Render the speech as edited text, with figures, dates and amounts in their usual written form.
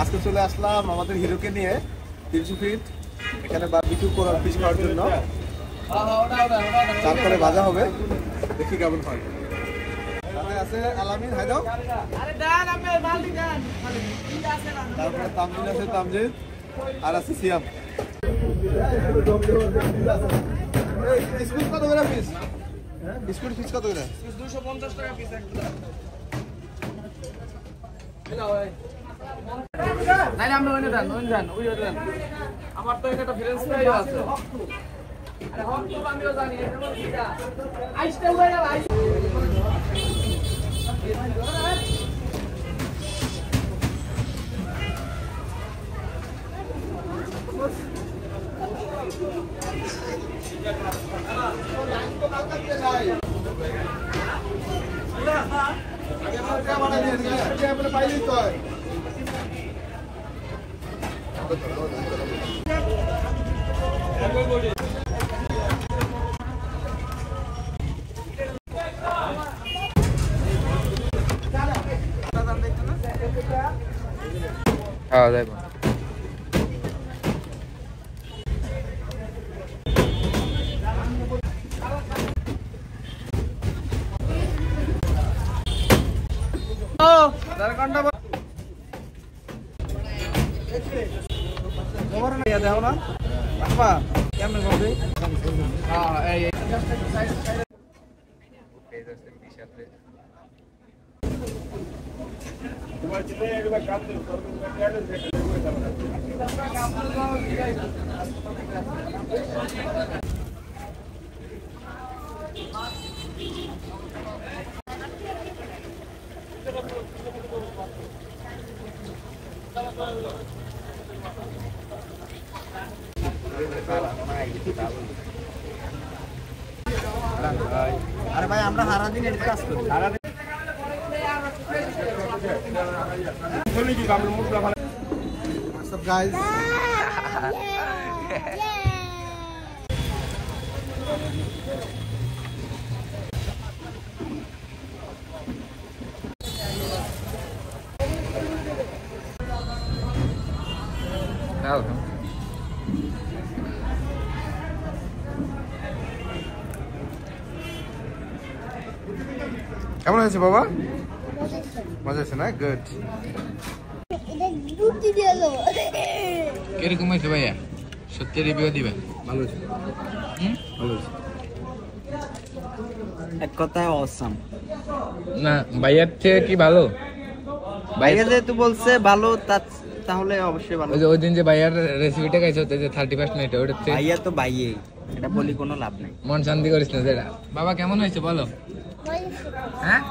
আজকে চলে আসলাম আমাদের হিরোকে নিয়ে 300 ফিট এখানে বারবিকিউ করার ফিশ খাওয়ার জন্য। তারপরে ভাজা হবে, দেখি কেমন হয়। সাথে আছে আলামিন, হাই দাও। তারপরে তামজিদ আছে, তামজিদ আর আছে সিয়াম। স্কুল কত করে পিস? স্কুল ফিস কত করে? 250 টাকা পিস একটা। নাই আমরা ওইনে দেন, ওই দেন। আমার তো এটা ফ্রেঞ্চ ফ্রাই আছে। আরে হক তো আমিও জানি এটা বলছিটা। আইসটা হয়ে গেল আইস। হ্যাঁ দেখো দেও না আপা কেমন হবে? হ্যাঁ এই আরে ভাই আমরা সারাদিন এর কাজ করি। What's up guys? কেমন হয়েছে বাবা? মজা হয়েছে না? গুড। কিরকম হয়েছে ভাইয়া? সত্যি রিভিউ দিবেন? ভালো হয়েছে। ভালো হয়েছে। এক কথায় অসাম। না ভাইয়ার থেকে কি ভালো? ভাইয়া যেহেতু বলছে ভালো, তাহলে অবশ্যই ভালো। ওই দিন যে ভাইয়ার রেসিপিটা খাইছো যে 31 মিনিট ওটা ভাইয়া তো ভাইয়াই, এটা বলি কোনো লাভ নাই। মন শান্তি করিস না যেটা। বাবা কেমন হয়েছে বলো? হ্যাঁ